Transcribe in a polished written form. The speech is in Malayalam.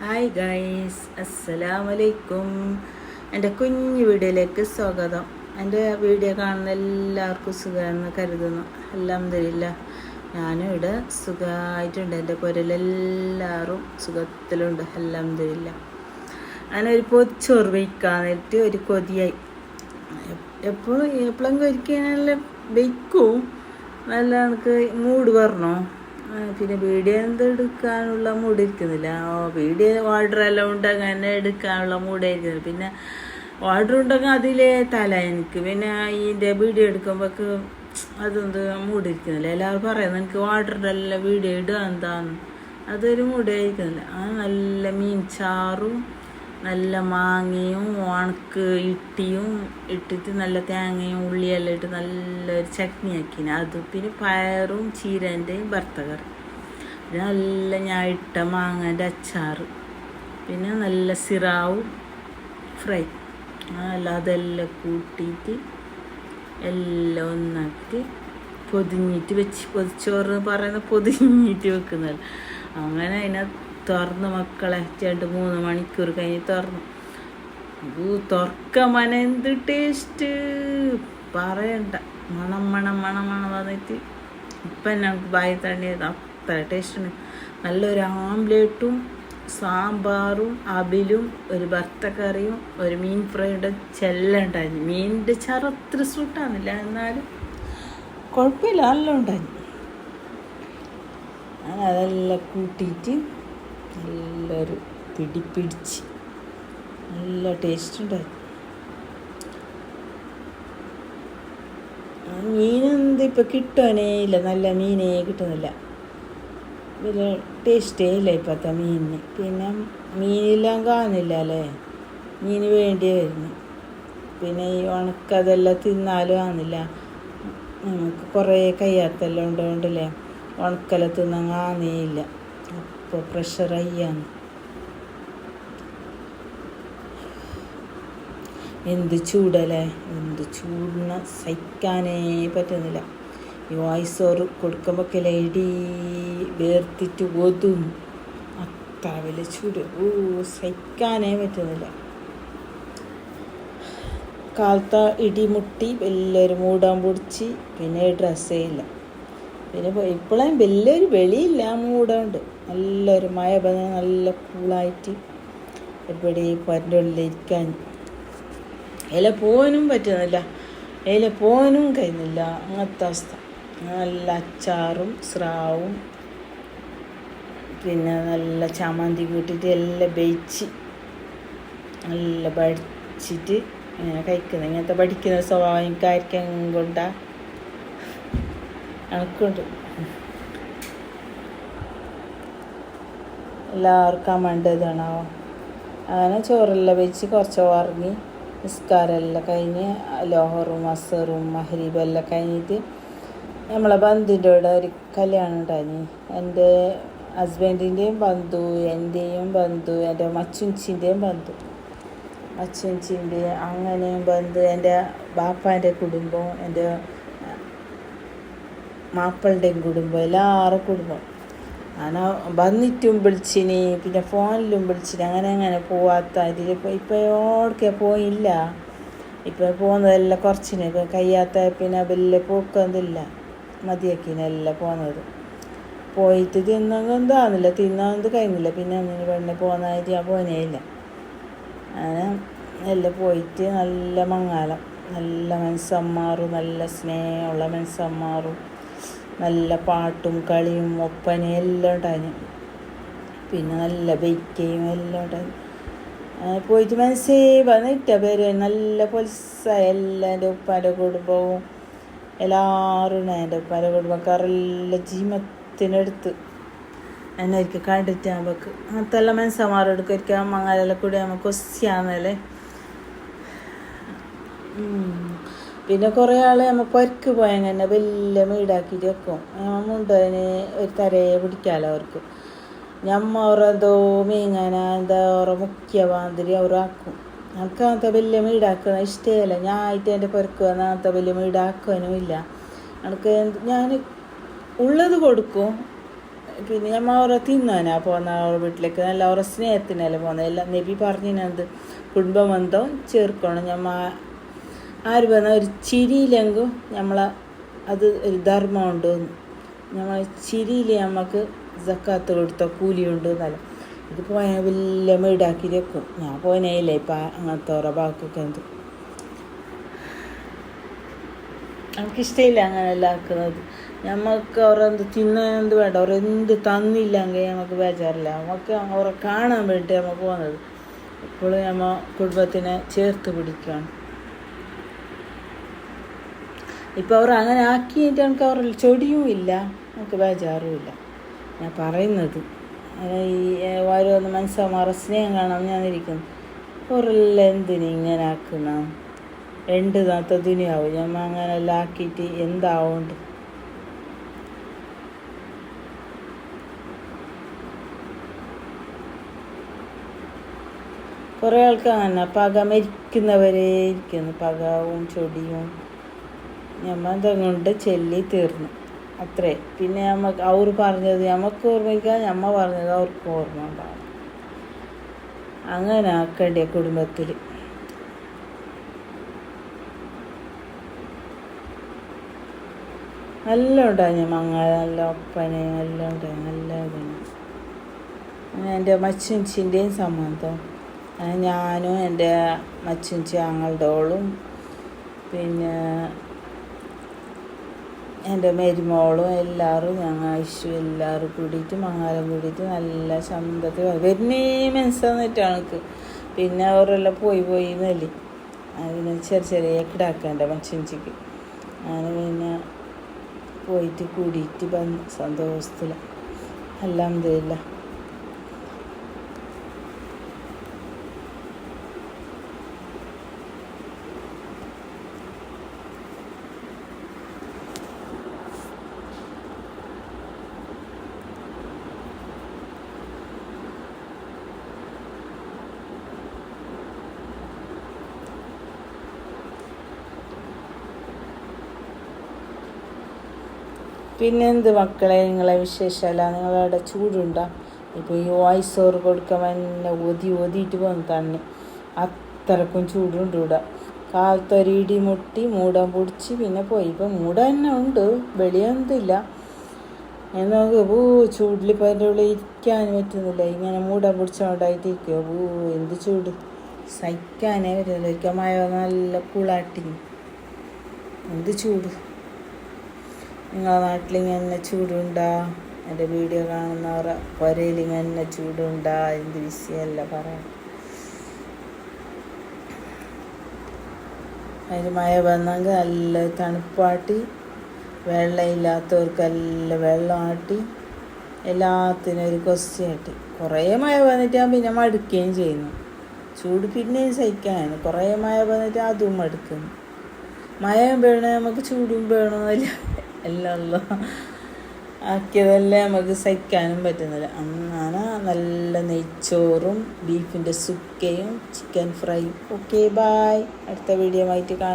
ഹായ് ഗൈസ്, അസ്സലാമലൈക്കും. എൻ്റെ കുഞ്ഞു വീഡിയോയിലേക്ക് സ്വാഗതം. എൻ്റെ വീഡിയോ കാണുന്ന എല്ലാവർക്കും സുഖമാണെന്ന് കരുതുന്നു. അൽഹംദുലില്ലാ, ഞാനും ഇവിടെ സുഖമായിട്ടുണ്ട്. എൻ്റെ പുരലെല്ലാവരും സുഖത്തിലുണ്ട്. അൽഹംദുലില്ലാ. ഞാനൊരു പൊതിച്ചോറ് വയ്ക്കാൻ നേരിട്ട് ഒരു കൊതിയായി. എപ്പോഴും കഴിക്കാനെല്ലാം വയ്ക്കും. നല്ല എനിക്ക് മൂഡ് പറഞ്ഞോ. പിന്നെ വീഡിയോ എന്തെടുക്കാനുള്ള മൂഡ് ഇരിക്കുന്നില്ല. വീഡിയോ ഓർഡറെല്ലാം ഉണ്ടെങ്കിൽ എന്നെ എടുക്കാനുള്ള മൂഡായിരിക്കുന്നില്ല. പിന്നെ ഓർഡർ ഉണ്ടെങ്കിൽ അതിലേ തല എനിക്ക്. പിന്നെ ഇതിൻ്റെ വീഡിയോ എടുക്കുമ്പോഴേക്ക് അതൊന്നും മൂഡിരിക്കുന്നില്ല. എല്ലാവരും പറയുന്നത് എനിക്ക് ഓർഡറിൻ്റെ വീഡിയോ ഇടുക എന്താന്ന്. അതൊരു മൂഡായിരിക്കുന്നില്ല. നല്ല മീൻ ചാറും നല്ല മാങ്ങയും ഉണക്ക് ഇട്ടിയും ഇട്ടിട്ട് നല്ല തേങ്ങയും ഉള്ളിയെല്ലാം ഇട്ട് നല്ലൊരു ചട്നി ആക്കിന്. അത് പിന്നെ പയറും ചീരൻ്റെയും ഭർത്തകറി, പിന്നെ നല്ല ഞാൻ ഇട്ട മാങ്ങേൻ്റെ അച്ചാറ്, പിന്നെ നല്ല സിറാവും ഫ്രൈ. അതെല്ലാം കൂട്ടിയിട്ട് എല്ലാം ഒന്നാക്കിയിട്ട് പൊതിഞ്ഞിട്ട് വെച്ച്, പൊതിച്ചോറ് പറയുന്നത് പൊതിഞ്ഞിട്ട് വെക്കുന്നത്. അങ്ങനെ അതിനെ തുറന്ന് മക്കളെ 2-3 മണിക്കൂർ കഴിഞ്ഞ് തുറന്നു. തുറക്ക മന എന്ത് ടേസ്റ്റ് പറയണ്ട. മണം മണം മണം മണം വന്നിട്ട് ഇപ്പം ഞങ്ങൾക്ക് ബായി തണ്ണിയത് അത്ര ടേസ്റ്റാണ്. നല്ലൊരു ആംലേറ്റും സാമ്പാറും അവിലും ഒരു ഭർത്തക്കറിയും ഒരു മീൻ ഫ്രൈയുടെ ചെല്ലുണ്ടായിരുന്നു. മീനിൻ്റെ ചാറ് അത്ര സൂട്ടാകുന്നില്ല, എന്നാലും കുഴപ്പമില്ല, നല്ല ഉണ്ടായിരുന്നു. അതെല്ലാം കൂട്ടിയിട്ട് നല്ലൊരു പിടിച്ച് നല്ല ടേസ്റ്റ് ഉണ്ടായിരുന്നു. മീനെന്ത് ഇപ്പം കിട്ടാനേ ഇല്ല, നല്ല മീനേ കിട്ടുന്നില്ല. വലിയ ടേസ്റ്റേ ഇല്ല ഇപ്പോഴത്തെ മീനിന്. പിന്നെ മീനെല്ലാം കാണുന്നില്ല അല്ലേ, മീന് വേണ്ടി വരുന്നു. പിന്നെ ഈ ഉണക്കതെല്ലാം തിന്നാലും ആകുന്നില്ല. നമുക്ക് കുറേ കയ്യാത്തെല്ലാം ഉണ്ടോണ്ടല്ലേ ഉണക്കെല്ലാം തിന്നാൻ കാണേ ഇല്ല. അപ്പോൾ പ്രഷർ ഹൈയാണ്. എന്ത് ചൂടല്ലേ, എന്ത് ചൂടിന് സഹിക്കാനേ പറ്റുന്നില്ല. ഈ വായ്സോറ് കൊടുക്കുമ്പോഴൊക്കെ ഇടി വേർത്തിട്ട് ഒതും. അത്ര വലിയ ചൂട്, സഹിക്കാനേ പറ്റുന്നില്ല. കാലത്തെ ഇടിമുട്ടി വലിയൊരു മൂടാൻ പൊടിച്ച് പിന്നെ ഡ്രസ്സേ ഇല്ല. പിന്നെ ഇപ്പോഴും വലിയൊരു വെളിയില്ല, മൂടുണ്ട്. നല്ലൊരു മഴ പറഞ്ഞാൽ നല്ല കൂളായിട്ട് എവിടെ പരൻ്റെ ഉള്ളിലിരിക്കാൻ. പോകാനും പറ്റുന്നില്ല, പോകാനും കഴിയുന്നില്ല, അങ്ങനത്തെ അവസ്ഥ. നല്ല അച്ചാറും സ്രാവും പിന്നെ നല്ല ചമ്മന്തി കൂട്ടിയിട്ട് എല്ലാം വേവിച്ച് നല്ല പഠിച്ചിട്ട് ഇങ്ങനെ കഴിക്കുന്നത്. ഇങ്ങനത്തെ പഠിക്കുന്ന സ്വഭാവം എനിക്കായിരിക്കും കൊണ്ടാ എനിക്കുണ്ട്. എല്ലാവർക്കും വേണ്ടതാണോ. അങ്ങനെ ചോറെല്ലാം വെച്ച് കുറച്ച് ഉറങ്ങി നിസ്കാരമെല്ലാം കഴിഞ്ഞ് ലോഹറും അസറും മഹരീബും എല്ലാം കഴിഞ്ഞിട്ട് നമ്മളെ ബന്ധുവിൻ്റെ കൂടെ ഒരു കല്യാണം ഉണ്ടായി. എൻ്റെ ഹസ്ബൻഡിൻ്റെയും ബന്ധു, എൻ്റെയും ബന്ധു, എൻ്റെ മച്ചുഞ്ചിൻ്റെയും ബന്ധു, മച്ചുഞ്ചിൻ്റെ അങ്ങനെയും ബന്ധു, എൻ്റെ ബാപ്പാൻ്റെ കുടുംബം, എൻ്റെ മാപ്പിളുടെയും കുടുംബം, എല്ലാവരും കുടുംബം. ഞാൻ വന്നിട്ടും വിളിച്ചിന്, പിന്നെ ഫോണിലും വിളിച്ചിന്. അങ്ങനെ പോവാത്ത ഇതിൽ ഇപ്പോൾ എവിടേക്ക് പോയില്ല. ഇപ്പോൾ പോകുന്നതെല്ലാം കുറച്ചിന് കഴിയാത്ത, പിന്നെ വലിയ പോക്കൊന്നുമില്ല, മതിയാക്കിനെല്ലാം പോകുന്നത്. പോയിട്ട് തിന്നെങ്കിൽ എന്താകുന്നില്ല, തിന്നാന്നത് കഴിയുന്നില്ല. പിന്നെ ഒന്നിന് പെണ്ണെ പോകുന്നതായിട്ട് ഞാൻ പോനേ ഇല്ല. അങ്ങനെ എല്ലാം പോയിട്ട് നല്ല മങ്ങാലം, നല്ല മനസ്സന്മാരും, നല്ല സ്നേഹമുള്ള മനസ്സന്മാരും, നല്ല പാട്ടും കളിയും ഒപ്പനയും എല്ലാം ഉണ്ടായിരുന്നു. പിന്നെ നല്ല ബൈക്കയും എല്ലാം ഉണ്ടായിരുന്നു. പോയിട്ട് മനസ്സേ വന്നിട്ട പേര് നല്ല പൊലിസ. എല്ലാം എൻ്റെ ഉപ്പാൻ്റെ കുടുംബവും എല്ലാവരും, എൻ്റെ ഉപ്പാൻ്റെ കുടുംബക്കാരെല്ലാം ജീമത്തിനടുത്ത് എന്നെ ഒരിക്കൽ കണ്ടിട്ടാകുമ്പോൾക്ക് അങ്ങനത്തെ എല്ലാം മനസ്സന്മാരെടുക്കും. ഒരിക്കൽ മങ്ങാലെല്ലാം കൂടി നമുക്ക് കൊസ്യാന്നല്ലേ. പിന്നെ കുറേ ആൾ നമ്മൾ പൊരക്ക് പോയാൽ തന്നെ വലിയ വീടാക്കിയിട്ട് വെക്കും. മുണ്ടതിന് ഒരു തരയെ പിടിക്കാമല്ലോ അവർക്ക്. ഞമ്മ ഓരെന്തോ മീങ്ങാന എന്താ ഓരോ മുഖ്യ മാതിരി അവരാക്കും. നമുക്ക് അങ്ങനത്തെ വലിയ വീടാക്കുന്ന ഇഷ്ടമല്ല. ഞാൻ ആയിട്ട് എൻ്റെ പൊരക്ക് വന്നാൽ അങ്ങനത്തെ വലിയ വീടാക്കാനും ഇല്ല. എനിക്ക് ഞാൻ ഉള്ളത് കൊടുക്കും, പിന്നെ നമ്മൾ അവരെ തിന്നാനാ പോകുന്ന അവരുടെ വീട്ടിലേക്ക്, നല്ല അവരുടെ സ്നേഹത്തിനല്ലേ പോകുന്നത്. എല്ലാം നബി പറഞ്ഞത് കുടുംബബന്ധം ചേർക്കണം. നമ്മൾ ആര് പറഞ്ഞ ഒരു ചിരിയിലെങ്കും നമ്മളെ അത് ഒരു ധർമ്മമുണ്ട്. നമ്മൾ ചിരിയിൽ നമുക്ക് സക്കാത്ത് കൊടുത്ത കൂലിയുണ്ട് എന്നല്ല. ഇത് പോയാൽ വലിയ വീടാക്കി വെക്കും. ഞാൻ പോയനേയില്ല ഇപ്പം അങ്ങനത്തെ ഓരോ ബാക്കൊക്കെ എന്ത് നമുക്കിഷ്ടമില്ല അങ്ങനെല്ലാം ആക്കുന്നത്. നമുക്ക് അവരെന്ത് തിന്നെന്ത് വേണ്ട, അവരെന്ത് തന്നില്ലെങ്കിൽ നമുക്ക് ബേജാറില്ല. നമുക്ക് അവരെ കാണാൻ വേണ്ടി നമ്മൾ പോകുന്നത്. ഇപ്പോഴും നമ്മൾ കുടുംബത്തിനെ ചേർത്ത് പിടിക്കുകയാണ്. ഇപ്പോൾ അവർ അങ്ങനെ ആക്കിയിട്ട് നമുക്ക് അവർ ചൊടിയും ഇല്ല, നമുക്ക് ബേജാറും ഇല്ല. ഞാൻ പറയുന്നത് ഈ ഓരോന്ന് മനസ്സമാറെ സ്നേഹം കാണാൻ ഞാനിരിക്കുന്നു. അവരെല്ലാം എന്തിനും ഇങ്ങനെ ആക്കുന്ന രണ്ട് നാത്ത ദുനിയാവും. ഞമ്മ അങ്ങനെല്ലാം ആക്കിയിട്ട് എന്താവുണ്ട്. കുറേ ആൾക്ക് അങ്ങനെ പക മരിക്കുന്നവരെ ഇരിക്കുന്നു. പകവും ചൊടിയും ഞമ്മ കൊണ്ട് ചെല്ലി തീർന്നു അത്രേ. പിന്നെ നമുക്ക് അവർ പറഞ്ഞത് നമുക്ക് ഓർമ്മിക്കാൻ, ഞമ്മ പറഞ്ഞത് അവർക്ക് ഓർമ്മ ഉണ്ടാവും. അങ്ങനെ ആക്കേണ്ടിയ കുടുംബത്തിൽ. നല്ല ഉണ്ടായി മങ്ങ, നല്ല ഒപ്പന എല്ലാം ഉണ്ടായി, നല്ല ഇതാണ്. എൻ്റെ മച്ചുഞ്ചിൻ്റെയും സംബന്ധം ഞാനും എൻ്റെ മച്ചുഞ്ചി ആങ്ങളുടെ ഓളും പിന്നെ എൻ്റെ മരുമോളും എല്ലാവരും ഞങ്ങൾ ഐശു എല്ലാവരും കൂടിയിട്ട് മങ്ങാരം കൂടിയിട്ട് നല്ല ശബ്ദത്തിൽ വരുന്നേ മനസ്സന്നിട്ടാണ് എനിക്ക്. പിന്നെ അവരെല്ലാം പോയി നെല്ലി അതിന് ചെറിയ കിടാക്കേണ്ട മച്ചുഞ്ചിക്ക്. അങ്ങനെ പിന്നെ പോയിട്ട് കൂടിയിട്ട് സന്തോഷത്തില അൽഹംദുലില്ലാ. പിന്നെ എന്ത് മക്കളെ നിങ്ങളെ വിശേഷമല്ല? നിങ്ങളവിടെ ചൂടുണ്ടോ? ഇപ്പോൾ ഈ വോയിസ് ഓവർ കൊടുക്കാൻ തന്നെ ഒതിയിട്ട് പോകുന്നു തണ്ണി. അത്രക്കും ചൂടുണ്ട് ഇവിടെ. കാലത്തൊരു ഇടി മുട്ടി മൂടാൻ പൊടിച്ച് പിന്നെ പോയി. ഇപ്പം മൂട തന്നെ ഉണ്ട്, വെളിയൊന്നുമില്ല. നോക്ക് ചൂടിലിപ്പോൾ അതിൻ്റെ ഉള്ളിൽ ഇരിക്കാൻ പറ്റുന്നില്ല. ഇങ്ങനെ മൂടാൻ പൊടിച്ചോണ്ടായിട്ടിരിക്കുമോ. എന്ത് ചൂട് സഹിക്കാനേ പറ്റില്ല. ഒരിക്കൽ മഴ നല്ല കൂളാട്ടി. എന്ത് ചൂട്. നിങ്ങളെ നാട്ടിൽ ഇങ്ങനെ ചൂടുണ്ടാ? എൻ്റെ വീഡിയോ കാണുന്നവർ പുരയിൽ ഇങ്ങനെ ചൂടുണ്ടാ? എന്ത് വിഷയമല്ല പറയാം. അതിന് മഴ വന്നെങ്കിൽ നല്ല തണുപ്പാട്ടി, വെള്ളമില്ലാത്തവർക്കെല്ലാം വെള്ളമാട്ടി, എല്ലാത്തിനും ഒരു കൊസ്റ്റിയാട്ടി. കുറേ മഴ വന്നിട്ട് ഞാൻ പിന്നെ മടുക്കുകയും ചെയ്യുന്നു. ചൂട് പിന്നെയും സഹിക്കാനാണ്. കുറേ മഴ വന്നിട്ട് അതും മടുക്കുന്നു. മഴയും വേണം നമുക്ക്, ചൂടും വേണമെന്നില്ല. എല്ലാം ആക്കിയതല്ലേ നമുക്ക് സഹിക്കാനും പറ്റുന്നില്ല. അങ്ങനെ നല്ല നെയ്ച്ചോറും ബീഫിൻ്റെ സുക്കയും ചിക്കൻ ഫ്രൈയും. Okay, bye. അടുത്ത വീഡിയോ ആയിട്ട് കാണാം.